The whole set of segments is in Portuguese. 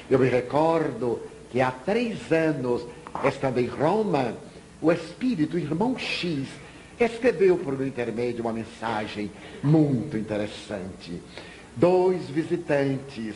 Eu me recordo que há 3 anos, estando em Roma, o espírito irmão X escreveu por meu intermédio uma mensagem muito interessante. 2 visitantes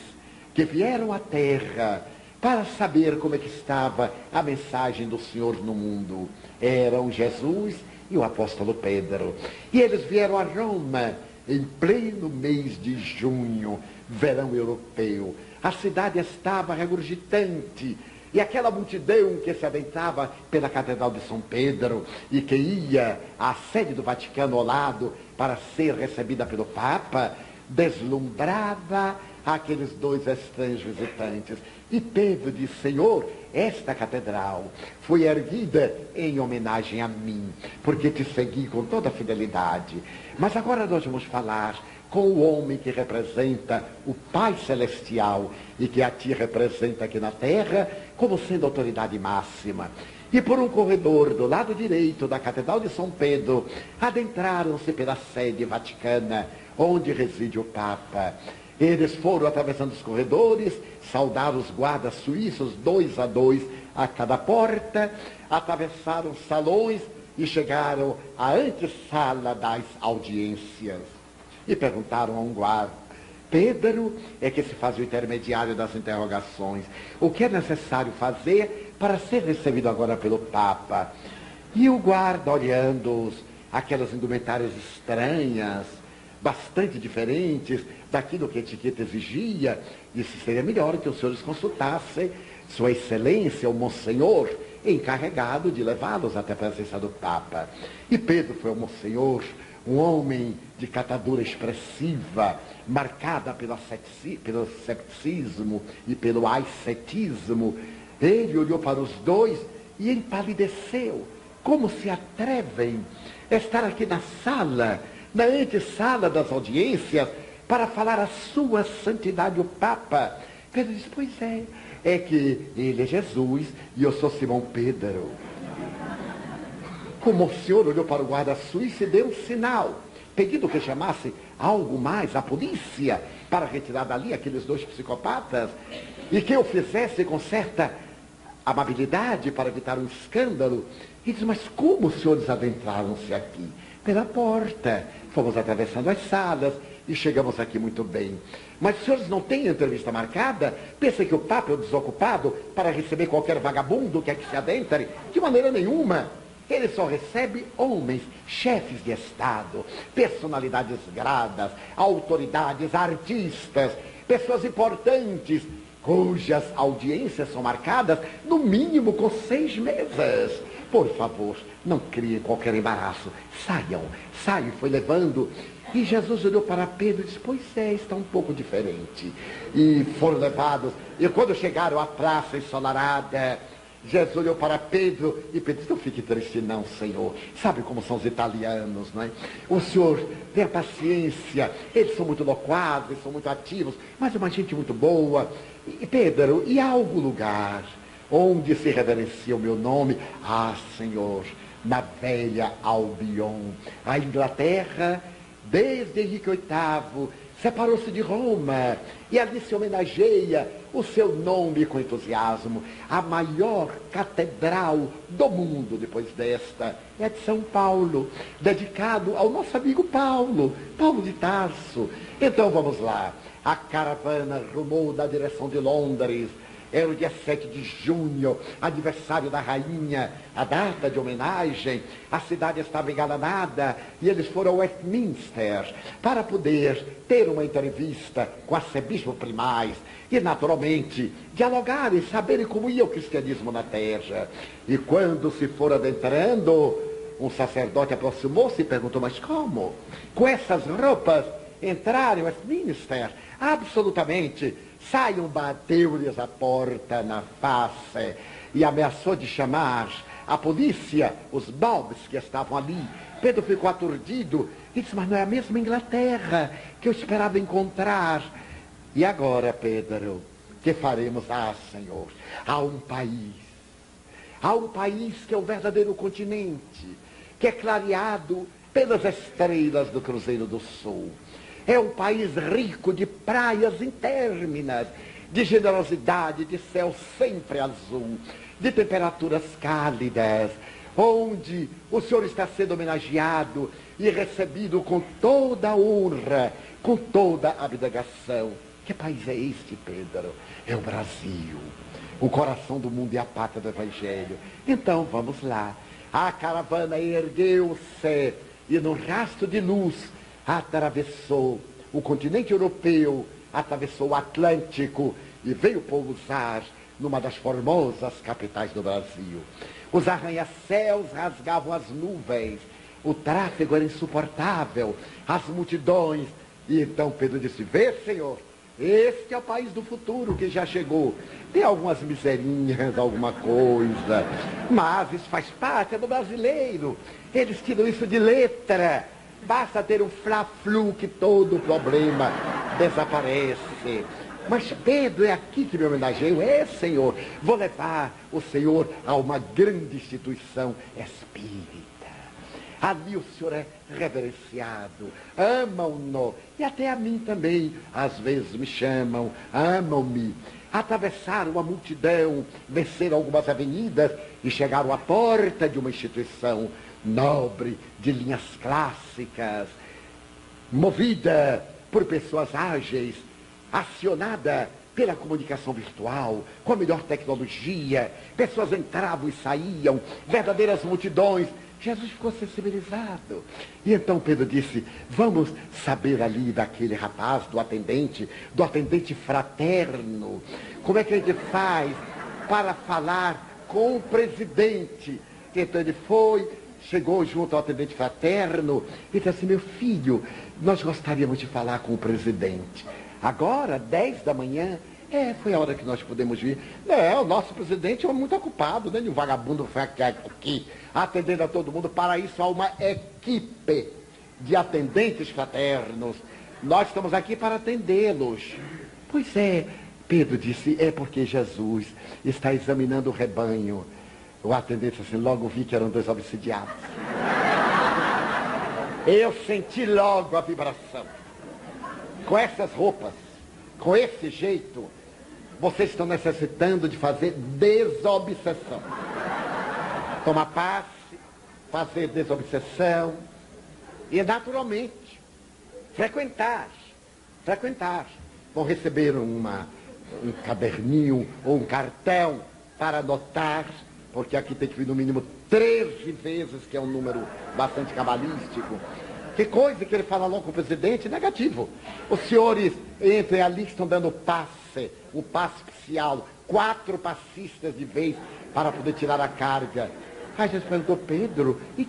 que vieram à Terra para saber como é que estava a mensagem do Senhor no mundo. Eram Jesus e o apóstolo Pedro. E eles vieram a Roma em pleno mês de junho, verão europeu. A cidade estava regurgitante, e aquela multidão que se adentrava pela Catedral de São Pedro e que ia à sede do Vaticano ao lado para ser recebida pelo Papa, deslumbrava aqueles 2 estranhos visitantes. E Pedro disse: Senhor, esta catedral foi erguida em homenagem a mim, porque te segui com toda a fidelidade. Mas agora nós vamos falar com o homem que representa o Pai Celestial e que a ti representa aqui na terra como sendo autoridade máxima. E por um corredor do lado direito da Catedral de São Pedro, adentraram-se pela sede vaticana, onde reside o Papa. Eles foram atravessando os corredores, saudaram os guardas suíços, 2 a 2 a cada porta, atravessaram os salões e chegaram à antessala das audiências. E perguntaram a um guarda: Pedro é que se faz o intermediário das interrogações. O que é necessário fazer para ser recebido agora pelo Papa? E o guarda, olhando aquelas indumentárias estranhas, bastante diferentes daquilo que a etiqueta exigia, disse: seria melhor que os senhores consultassem Sua Excelência, o Monsenhor, encarregado de levá-los até a presença do Papa. E Pedro foi o Monsenhor, um homem de catadura expressiva, marcada pelo cepticismo e pelo ascetismo. Ele olhou para os 2 e empalideceu. Como se atrevem a estar aqui na sala, na antessala das audiências, para falar a sua santidade, o Papa? Pedro disse: pois é que ele é Jesus e eu sou Simão Pedro. O Monsenhor olhou para o guarda suíço e deu um sinal, pedindo que chamasse algo mais, a polícia, para retirar dali aqueles 2 psicopatas, e que eu fizesse com certa amabilidade para evitar um escândalo. E diz: mas como os senhores adentraram-se aqui? Pela porta. Fomos atravessando as salas e chegamos aqui muito bem. Mas os senhores não têm entrevista marcada? Pensam que o Papa é o desocupado para receber qualquer vagabundo que aqui se adentre? De maneira nenhuma. Ele só recebe homens, chefes de Estado, personalidades gradas, autoridades, artistas, pessoas importantes, cujas audiências são marcadas, no mínimo, com 6 meses. Por favor, não criem qualquer embaraço. Saiam. Foi levando. E Jesus olhou para Pedro e disse: pois está um pouco diferente. E foram levados. E quando chegaram à praça ensolarada, Jesus olhou para Pedro e Pedro disse: não fique triste não, Senhor. Sabe como são os italianos, não é? O Senhor tenha paciência. Eles são muito loquazes, são muito ativos, mas é uma gente muito boa. E Pedro, e há algum lugar onde se reverencia o meu nome? Ah, Senhor, na velha Albion. A Inglaterra, desde Henrique VIII, separou-se de Roma e ali se homenageia o seu nome com entusiasmo. A maior catedral do mundo depois desta é de São Paulo, dedicado ao nosso amigo Paulo de Tarso. Então vamos lá. A caravana rumou na direção de Londres. Era o dia 7 de junho, aniversário da rainha, a data de homenagem. A cidade estava engalanada e eles foram ao Westminster para poder ter uma entrevista com o arcebispo primaz e, naturalmente, dialogar e saberem como ia o cristianismo na terra. E quando se for adentrando, um sacerdote aproximou-se e perguntou: mas como? Com essas roupas entrar em Westminster? Absolutamente. Saiam, bateu-lhes a porta na face e ameaçou de chamar a polícia, os Bobs que estavam ali. Pedro ficou aturdido e disse: mas não é a mesma Inglaterra que eu esperava encontrar. E agora, Pedro, que faremos? Ah, Senhor, há um país que é o verdadeiro continente, que é clareado pelas estrelas do Cruzeiro do Sul. É um país rico de praias intérminas, de generosidade, de céu sempre azul, de temperaturas cálidas, onde o Senhor está sendo homenageado e recebido com toda a honra, com toda a abnegação. Que país é este, Pedro? É o Brasil, o coração do mundo e a pátria do Evangelho. Então, vamos lá. A caravana ergueu-se e, num rastro de luz, atravessou o continente europeu, atravessou o Atlântico e veio pousar numa das formosas capitais do Brasil. Os arranha-céus rasgavam as nuvens, o tráfego era insuportável, as multidões. E então Pedro disse: vê, Senhor, este é o país do futuro que já chegou. Tem algumas miserinhas, alguma coisa, mas isso faz parte, é do brasileiro. Eles tiram isso de letra. Basta ter um fla-flu que todo o problema desaparece. Mas Pedro, é aqui que me homenageio. É, Senhor, vou levar o Senhor a uma grande instituição espírita. Ali o Senhor é reverenciado, amam-no, e até a mim também, às vezes me chamam, amam-me. Atravessaram a multidão, desceram algumas avenidas e chegaram à porta de uma instituição nobre, de linhas clássicas, movida por pessoas ágeis, acionada pela comunicação virtual, com a melhor tecnologia. Pessoas entravam e saíam, verdadeiras multidões. Jesus ficou sensibilizado. E então Pedro disse: vamos saber ali daquele rapaz, do atendente fraterno, como é que a gente faz para falar com o presidente. Então ele foi, chegou junto ao atendente fraterno e disse assim: meu filho, nós gostaríamos de falar com o presidente. Agora, 10 da manhã, foi a hora que nós podemos vir. O nosso presidente é muito ocupado, né? Um vagabundo aqui, atendendo a todo mundo. Para isso há uma equipe de atendentes fraternos. Nós estamos aqui para atendê-los. Pois é, Pedro disse, é porque Jesus está examinando o rebanho. O atendente disse assim: logo vi que eram 2 obsidiados. Eu senti logo a vibração. Com essas roupas, com esse jeito, vocês estão necessitando de fazer desobsessão. Tomar passe, fazer desobsessão e, naturalmente, frequentar. Vão receber um caderninho ou um cartão para anotar, porque aqui tem que vir no mínimo 13 vezes, que é um número bastante cabalístico. Que coisa que ele fala logo com o presidente? Negativo. Os senhores entrem ali, estão dando passe, o passe oficial, 4 passistas de vez para poder tirar a carga. Aí Jesus perguntou: Pedro, e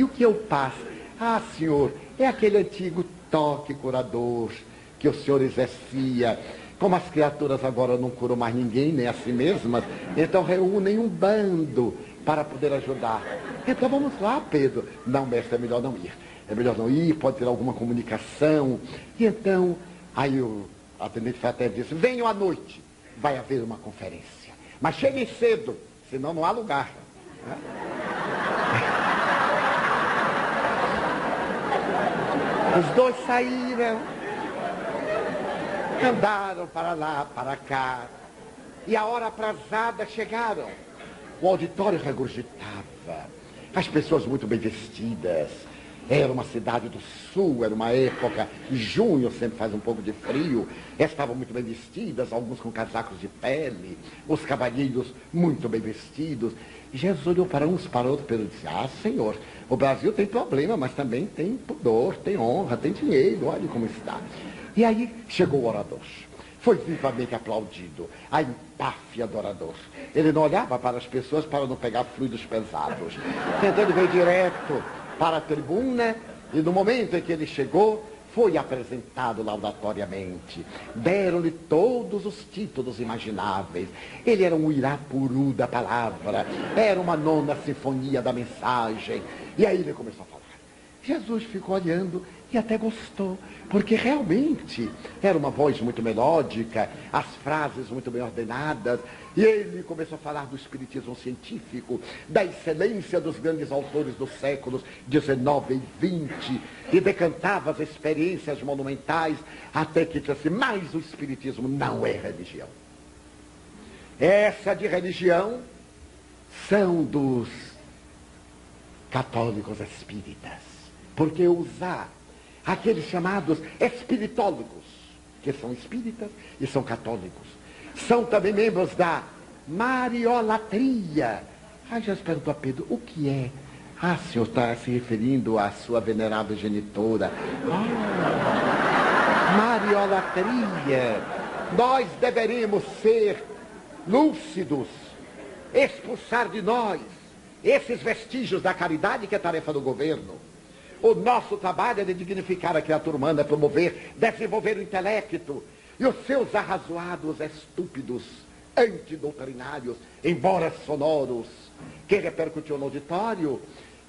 o que é o passe? Ah, senhor, é aquele antigo toque curador que o senhor exercia. Como as criaturas agora não curam mais ninguém, nem a si mesmas, então reúnem um bando para poder ajudar. Então vamos lá, Pedro. Não, mestre, é melhor não ir. É melhor não ir, pode ter alguma comunicação. E então, aí o atendente fraterno disse: venham à noite, vai haver uma conferência. Mas cheguem cedo, senão não há lugar. Os 2 saíram, andaram para lá, para cá, e a hora aprazada chegaram. O auditório regurgitava, as pessoas muito bem vestidas. Era uma cidade do sul, era uma época, junho sempre faz um pouco de frio, estavam muito bem vestidas, alguns com casacos de pele, os cavalheiros muito bem vestidos. E Jesus olhou para uns, para outros, Pedro disse: ah, Senhor, o Brasil tem problema, mas também tem pudor, tem honra, tem dinheiro, olha como está. E aí chegou o orador, foi vivamente aplaudido, a empáfia do orador. Ele não olhava para as pessoas para não pegar fluidos pesados. Então ele veio direto para a tribuna, e no momento em que ele chegou, foi apresentado laudatoriamente. Deram-lhe todos os títulos imagináveis. Ele era um Irapuru da palavra, era uma 9ª sinfonia da mensagem. E aí ele começou a falar. Jesus ficou olhando e até gostou, porque realmente era uma voz muito melódica, as frases muito bem ordenadas, e ele começou a falar do espiritismo científico, da excelência dos grandes autores dos séculos XIX e XX, e decantava as experiências monumentais, até que disse assim, mas o espiritismo não é religião. Essa de religião são dos católicos espíritas, porque usar aqueles chamados espiritólogos, que são espíritas e são católicos, são também membros da mariolatria. Aí Jesus perguntou a Pedro, o que é? Ah, o senhor está se referindo à sua venerável genitora. Mariolatria. Nós deveríamos ser lúcidos, expulsar de nós esses vestígios da caridade, que é tarefa do governo. O nosso trabalho é de dignificar a criatura humana, promover, desenvolver o intelecto. E os seus arrazoados estúpidos, antidoutrinários, embora sonoros, que repercutiu no auditório,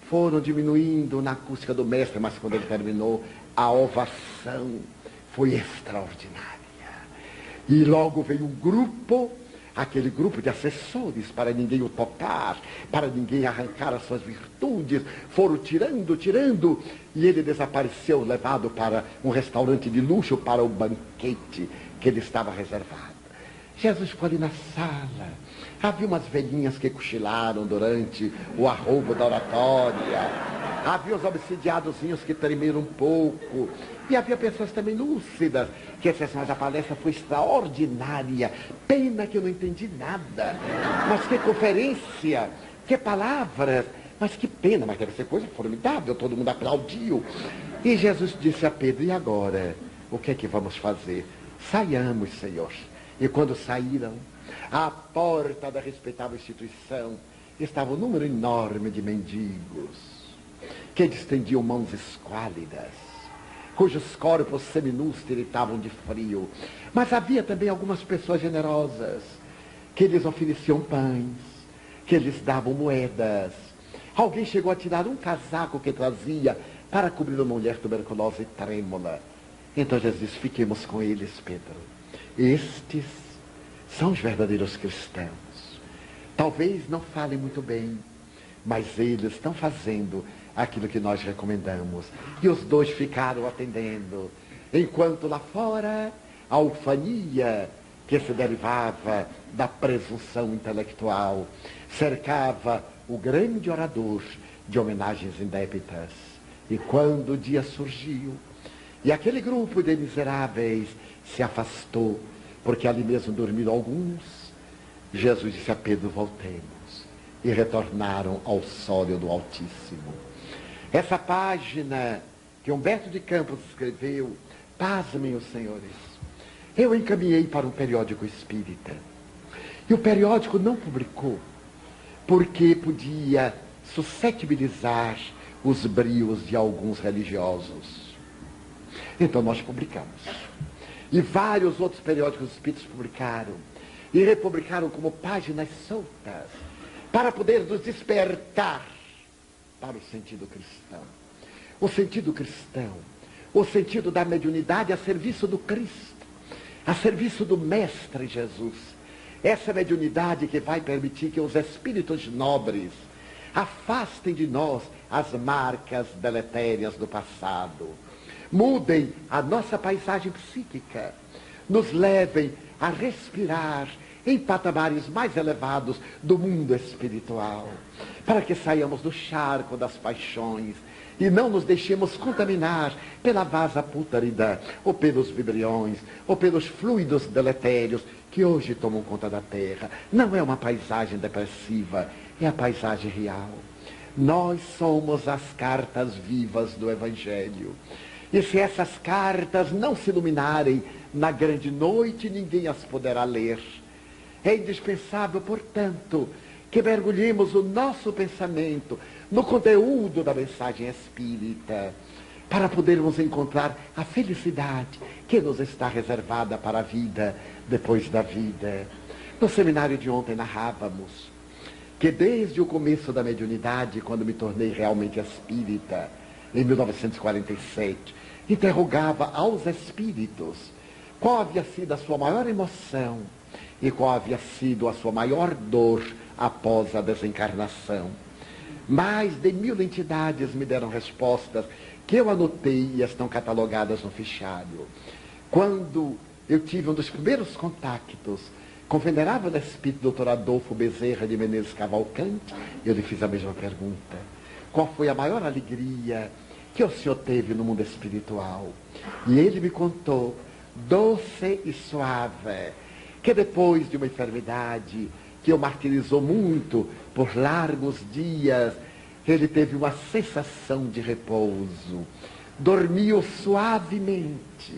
foram diminuindo na acústica do mestre, mas quando ele terminou, a ovação foi extraordinária. E logo veio um grupo, aquele grupo de assessores, para ninguém o tocar, para ninguém arrancar as suas virtudes, foram tirando, e ele desapareceu, levado para um restaurante de luxo, para o banquete que ele estava reservado. Jesus ficou ali na sala, havia umas velhinhas que cochilaram durante o arroubo da oratória, havia os obsidiadozinhos que tremeram um pouco, e havia pessoas também lúcidas, que disseram, mas a palestra foi extraordinária, pena que eu não entendi nada, mas que conferência, que palavras, mas que pena, mas deve ser coisa formidável, todo mundo aplaudiu. E Jesus disse a Pedro, e agora, o que é que vamos fazer? Saiamos, Senhor. E quando saíram, à porta da respeitável instituição, estava um número enorme de mendigos, que estendiam mãos esquálidas, cujos corpos seminus tiritavam de frio. Mas havia também algumas pessoas generosas, que lhes ofereciam pães, que lhes davam moedas. Alguém chegou a tirar um casaco que trazia para cobrir uma mulher tuberculosa e trêmula. Então Jesus disse, fiquemos com eles, Pedro. Estes são os verdadeiros cristãos. Talvez não falem muito bem, mas eles estão fazendo aquilo que nós recomendamos. E os dois ficaram atendendo, enquanto lá fora a ufania que se derivava da presunção intelectual cercava o grande orador de homenagens indébitas. E quando o dia surgiu e aquele grupo de miseráveis se afastou, porque ali mesmo dormiram alguns, Jesus disse a Pedro, voltemos. E retornaram ao sólio do Altíssimo. Essa página que Humberto de Campos escreveu, pasmem os senhores, eu encaminhei para um periódico espírita. E o periódico não publicou, porque podia suscetibilizar os brios de alguns religiosos. Então nós publicamos. E vários outros periódicos espíritas publicaram. E republicaram como páginas soltas, para poder nos despertar para o sentido cristão. O sentido cristão, o sentido da mediunidade a serviço do Cristo, a serviço do Mestre Jesus. Essa mediunidade que vai permitir que os espíritos nobres afastem de nós as marcas deletérias do passado, mudem a nossa paisagem psíquica, nos levem a respirar em patamares mais elevados do mundo espiritual, para que saiamos do charco das paixões e não nos deixemos contaminar pela vasa pútrida, ou pelos vibriões, ou pelos fluidos deletérios que hoje tomam conta da Terra. Não é uma paisagem depressiva, é a paisagem real. Nós somos as cartas vivas do Evangelho. E se essas cartas não se iluminarem na grande noite, ninguém as poderá ler. É indispensável, portanto, que mergulhemos o nosso pensamento no conteúdo da mensagem espírita, para podermos encontrar a felicidade que nos está reservada para a vida depois da vida. No seminário de ontem narrávamos que desde o começo da mediunidade, quando me tornei realmente espírita, em 1947, interrogava aos espíritos qual havia sido a sua maior emoção e qual havia sido a sua maior dor após a desencarnação. Mais de 1000 entidades me deram respostas que eu anotei e estão catalogadas no fichário. Quando eu tive um dos primeiros contactos com o venerável espírito Dr. Adolfo Bezerra de Menezes Cavalcante, eu lhe fiz a mesma pergunta. Qual foi a maior alegria que o senhor teve no mundo espiritual? E ele me contou, doce e suave, que depois de uma enfermidade que o martirizou muito por largos dias, ele teve uma sensação de repouso, dormiu suavemente,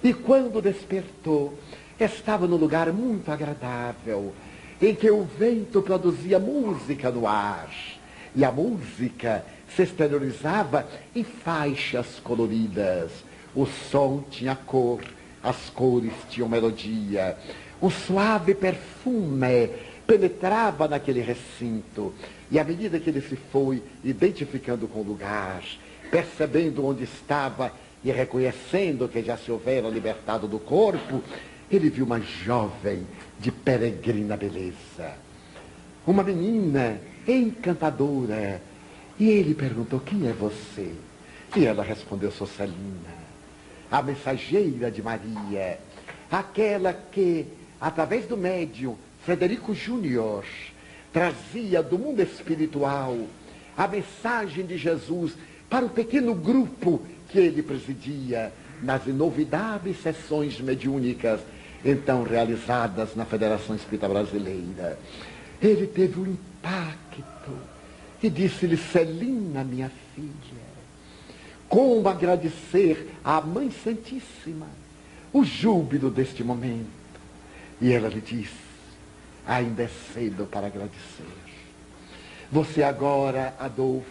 e quando despertou, estava num lugar muito agradável, em que o vento produzia música no ar, e a música se exteriorizava em faixas coloridas. O som tinha cor, as cores tinham melodia, um suave perfume penetrava naquele recinto, e à medida que ele se foi identificando com o lugar, percebendo onde estava e reconhecendo que já se houvera libertado do corpo, ele viu uma jovem de peregrina beleza, uma menina encantadora, e ele perguntou, quem é você? E ela respondeu, sou Celina, a mensageira de Maria, aquela que, através do médium Frederico Júnior, trazia do mundo espiritual a mensagem de Jesus para o pequeno grupo que ele presidia nas inolvidáveis sessões mediúnicas, então realizadas na Federação Espírita Brasileira. Ele teve um impacto e disse-lhe, Celina, minha filha, como agradecer à Mãe Santíssima o júbilo deste momento. E ela lhe disse, ainda é cedo para agradecer. Você agora, Adolfo,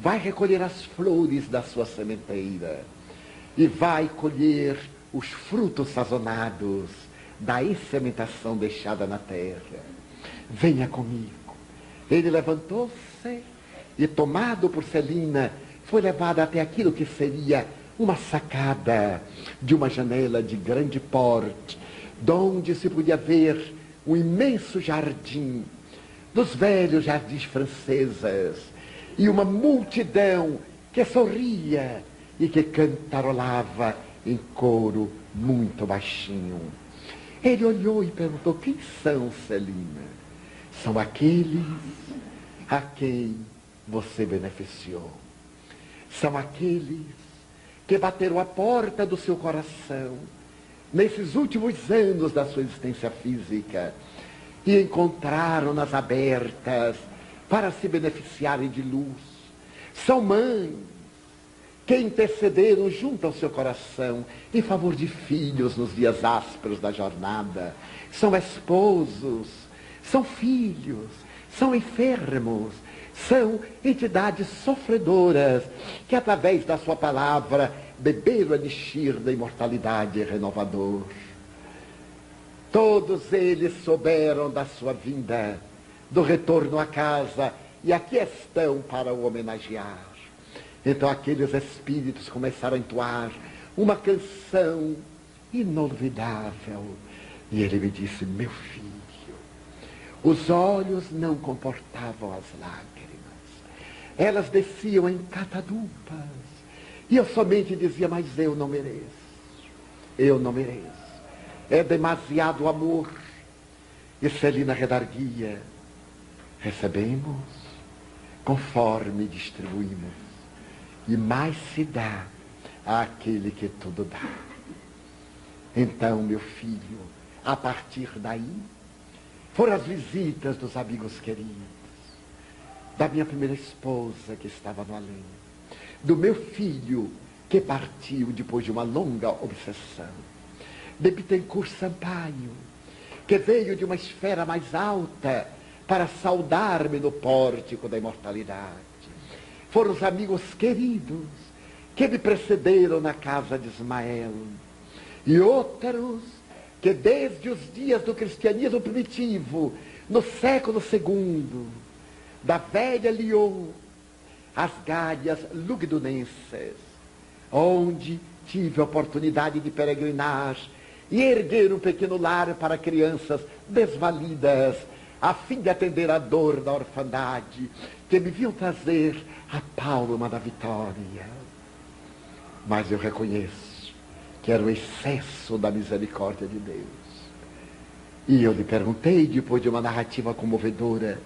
vai recolher as flores da sua sementeira e vai colher os frutos sazonados da insementação deixada na terra. Venha comigo. Ele levantou-se e, tomado por Celina, foi levado até aquilo que seria uma sacada de uma janela de grande porte, donde se podia ver um imenso jardim, dos velhos jardins franceses, e uma multidão que sorria e que cantarolava em coro muito baixinho. Ele olhou e perguntou, quem são, Celina? São aqueles a quem você beneficiou. São aqueles que bateram a porta do seu coração nesses últimos anos da sua existência física e encontraram-nas abertas para se beneficiarem de luz. São mães que intercederam junto ao seu coração em favor de filhos nos dias ásperos da jornada. São esposos, são filhos, são enfermos, são entidades sofredoras que, através da sua palavra, beberam o elixir da imortalidade renovador. Todos eles souberam da sua vinda, do retorno à casa, e aqui estão para o homenagear. Então aqueles espíritos começaram a entoar uma canção inolvidável. E ele me disse, meu filho, os olhos não comportavam as lágrimas. Elas desciam em catadupas. E eu somente dizia, mas eu não mereço. Eu não mereço. É demasiado amor. E Celina redarguia. Recebemos conforme distribuímos. E mais se dá àquele que tudo dá. Então, meu filho, a partir daí, foram as visitas dos amigos queridos, da minha primeira esposa que estava no além, do meu filho que partiu depois de uma longa obsessão, de Bittencourt Sampaio, que veio de uma esfera mais alta para saudar-me no pórtico da imortalidade. Foram os amigos queridos que me precederam na casa de Ismael, e outros que desde os dias do cristianismo primitivo, no século II, da velha Lyon, as Gálias Lugdunenses, onde tive a oportunidade de peregrinar e erguer um pequeno lar para crianças desvalidas, a fim de atender a dor da orfandade, que me viam trazer a pálma da vitória. Mas eu reconheço que era o excesso da misericórdia de Deus. E eu lhe perguntei, depois de uma narrativa comovedora,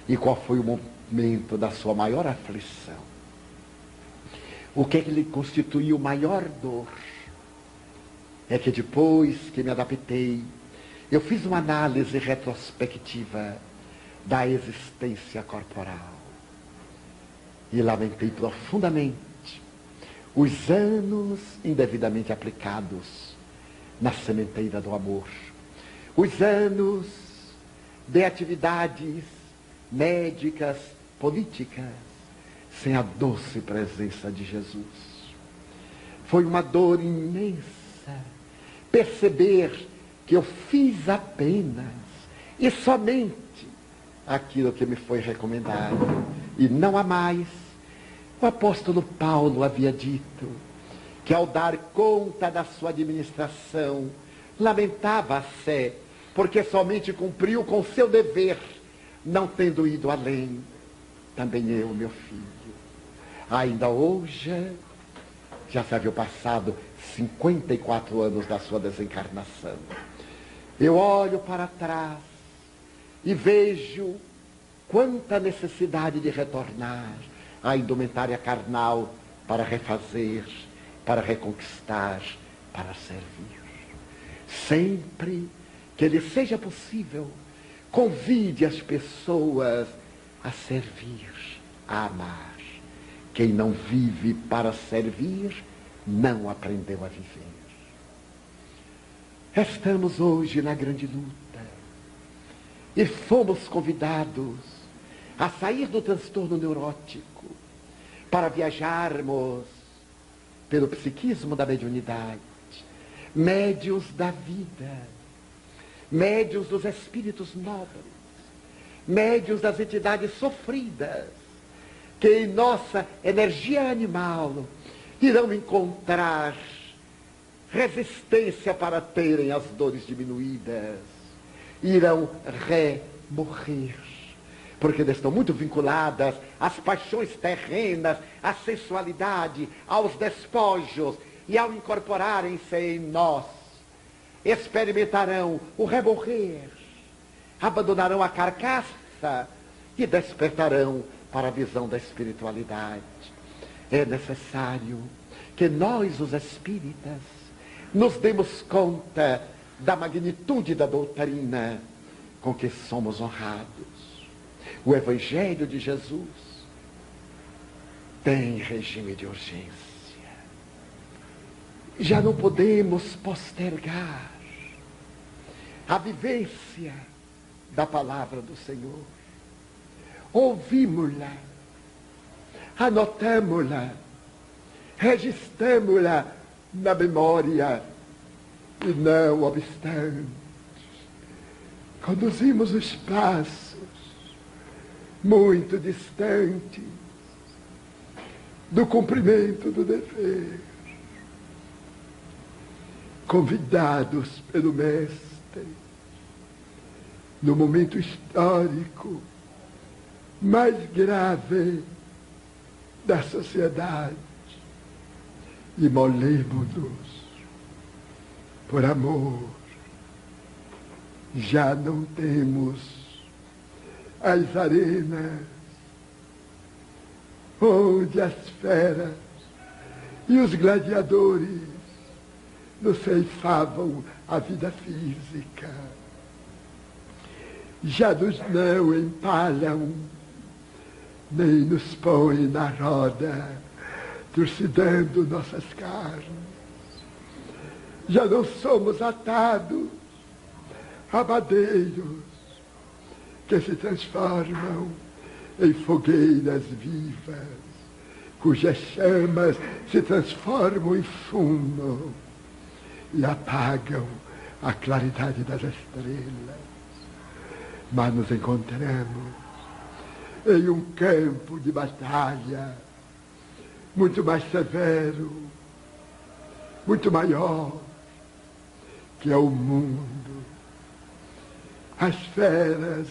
e qual foi o momento da sua maior aflição? O que é que lhe constituiu maior dor? É que depois que me adaptei, eu fiz uma análise retrospectiva da existência corporal. E lamentei profundamente os anos indevidamente aplicados na sementeira do amor. Os anos de atividades médicas, políticas, sem a doce presença de Jesus. Foi uma dor imensa perceber que eu fiz apenas e somente aquilo que me foi recomendado, e não há mais. O apóstolo Paulo havia dito que ao dar conta da sua administração, lamentava-se, porque somente cumpriu com seu dever, não tendo ido além. Também eu, meu filho, ainda hoje, já se havia passado 54 anos da sua desencarnação. Eu olho para trás e vejo quanta necessidade de retornar à indumentária carnal para refazer, para reconquistar, para servir. Sempre que lhe seja possível, convide as pessoas a servir, a amar. Quem não vive para servir, não aprendeu a viver. Estamos hoje na grande luta e fomos convidados a sair do transtorno neurótico para viajarmos pelo psiquismo da mediunidade, médiuns da vida, médiuns dos espíritos nobres, médiuns das entidades sofridas, que em nossa energia animal irão encontrar resistência para terem as dores diminuídas, irão remorrer, porque eles estão muito vinculadas às paixões terrenas, à sensualidade, aos despojos, e ao incorporarem-se em nós, experimentarão o remorrer, abandonarão a carcaça e despertarão para a visão da espiritualidade. É necessário que nós, os espíritas, nos demos conta da magnitude da doutrina com que somos honrados. O Evangelho de Jesus tem regime de urgência. Já não podemos postergar a vivência da palavra do Senhor. Ouvimos-la, anotamos-la, registramos-la na memória, e não obstante, conduzimos os passos muito distantes do cumprimento do dever, convidados pelo Mestre, no momento histórico mais grave da sociedade, e molemos-nos por amor. Já não temos as arenas onde as feras e os gladiadores nos ceifavam a vida física. Já nos não empalham, nem nos põem na roda, trucidando nossas carnes. Já não somos atados a madeiros que se transformam em fogueiras vivas, cujas chamas se transformam em fumo e apagam a claridade das estrelas. Mas nos encontramos em um campo de batalha muito mais severo, muito maior, que é o mundo. As feras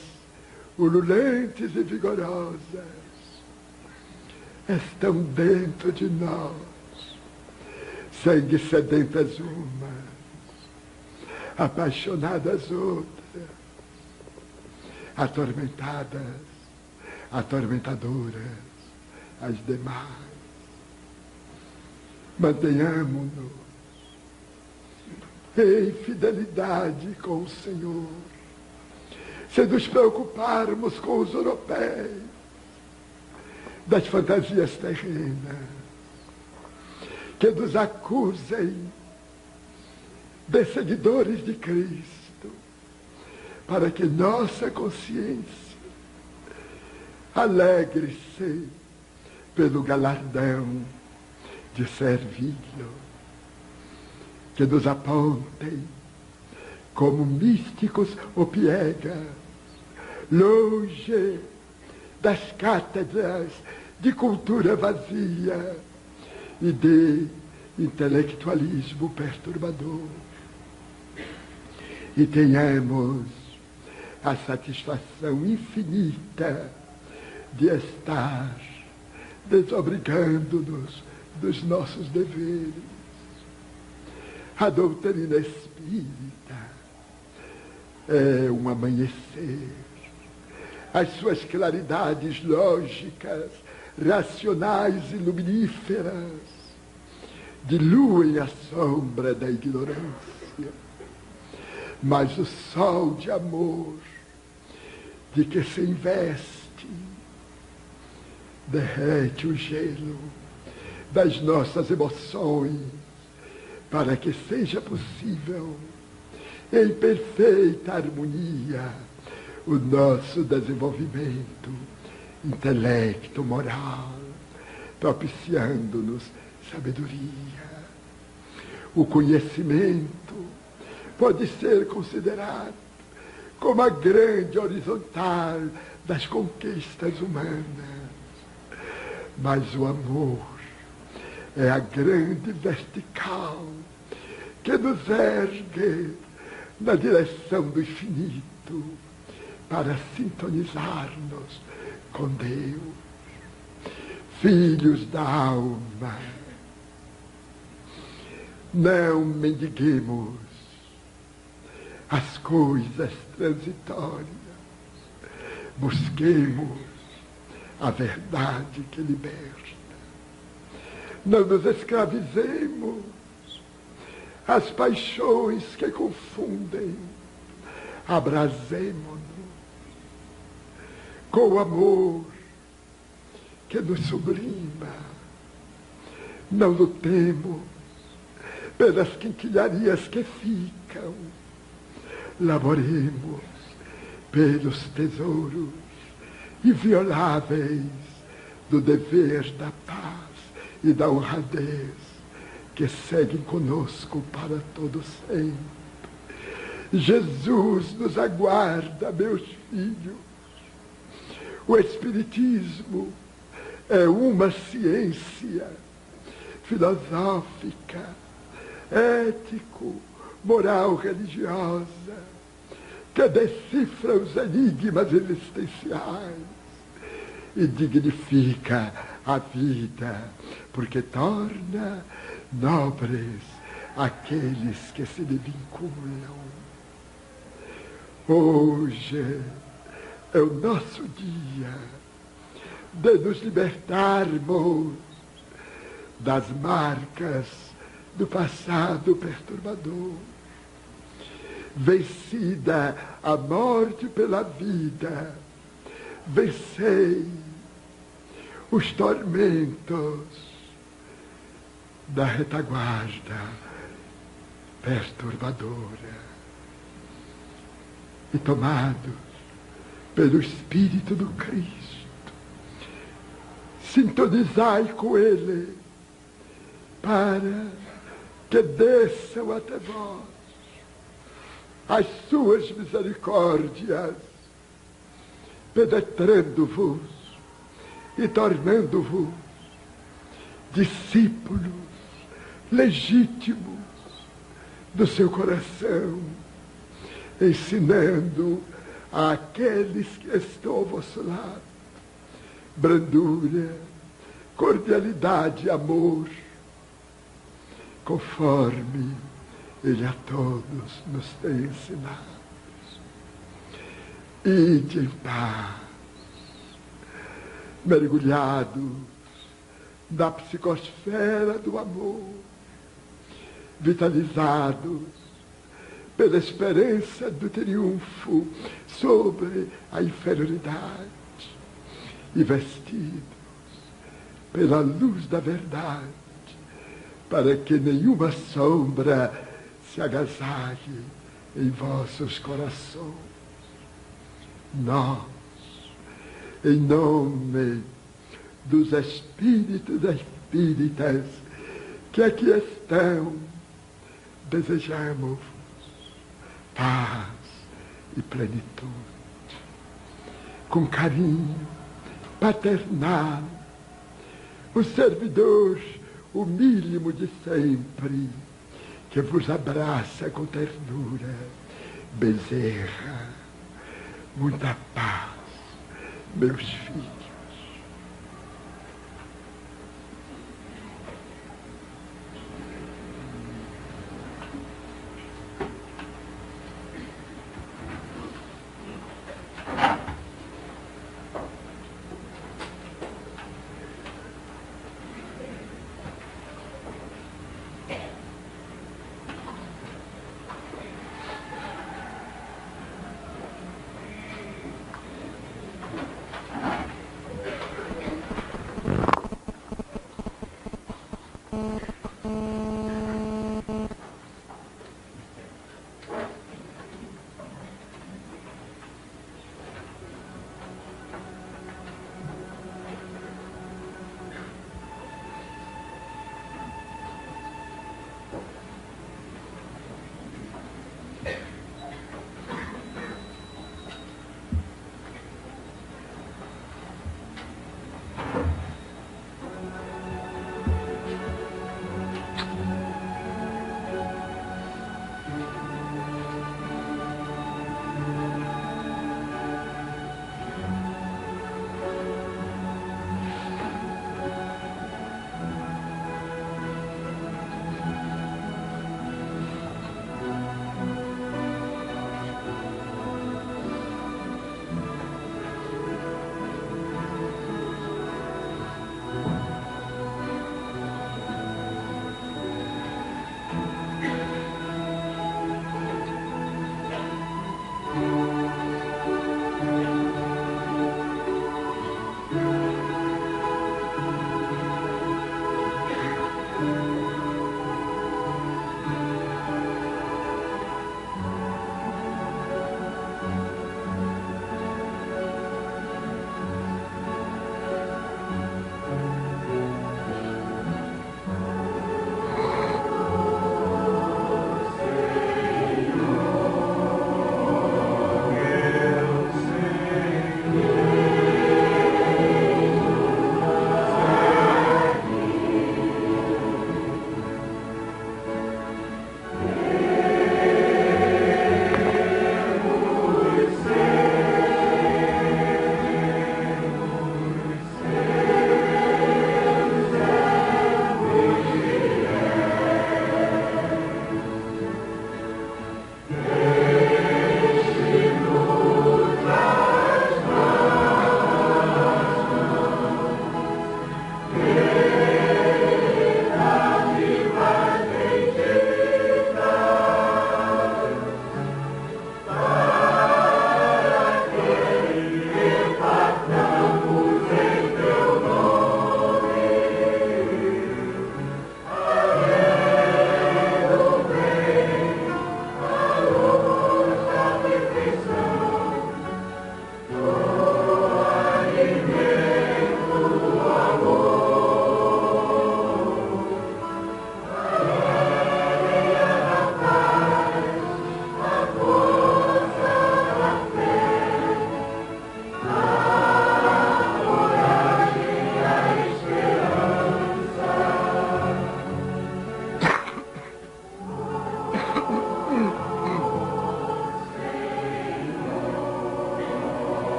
ululentas e vigorosas estão dentro de nós, sangue sedentas umas, apaixonadas outras, atormentadas, atormentadoras as demais. Mantenhamos-nos em fidelidade com o Senhor, se nos preocuparmos com os europeus das fantasias terrenas, que nos acusem de seguidores de Cristo, para que nossa consciência alegre-se pelo galardão de servi-lo, que nos apontem como místicos ou piegas, longe das cátedras de cultura vazia e de intelectualismo perturbador. E tenhamos a satisfação infinita de estar desobrigando-nos dos nossos deveres. A doutrina espírita é um amanhecer. As suas claridades lógicas, racionais e luminíferas diluem a sombra da ignorância. Mas o sol de amor de que se investe derrete o gelo das nossas emoções, para que seja possível, em perfeita harmonia, o nosso desenvolvimento intelecto, moral, propiciando-nos sabedoria. O conhecimento pode ser considerado como a grande horizontal das conquistas humanas, mas o amor é a grande vertical que nos ergue na direção do infinito para sintonizar-nos com Deus. Filhos da alma, não mendiguemos as coisas transitórias, busquemos a verdade que liberta. Não nos escravizemos às paixões que confundem. Abrasemo-nos com o amor que nos sublima. Não lutemos pelas quinquilharias que ficam. Laboremos pelos tesouros invioláveis do dever da paz e da honradez que seguem conosco para todo sempre. Jesus nos aguarda, meus filhos. O Espiritismo é uma ciência filosófica, ético, moral, religiosa, que decifra os enigmas existenciais e dignifica a vida, porque torna nobres aqueles que se lhe vinculam. Hoje é o nosso dia de nos libertarmos das marcas do passado perturbador. Vencida a morte pela vida, vencei os tormentos da retaguarda perturbadora. E tomados pelo Espírito do Cristo, sintonizai com Ele, para que desçam até vós as suas misericórdias, penetrando-vos e tornando-vos discípulos legítimos do seu coração, ensinando àqueles que estão ao vosso lado brandura, cordialidade e amor, conforme Ele a todos nos tem ensinado. Ide em paz, mergulhados na psicosfera do amor, vitalizados pela esperança do triunfo sobre a inferioridade e vestidos pela luz da verdade, para que nenhuma sombra se agasalhe em vossos corações. Nós, em nome dos espíritos e espíritas que aqui estão, desejamos paz e plenitude, com carinho paternal, o servidor humílimo de sempre, que vos abraça com ternura, Bezerra. Muita paz, meus filhos.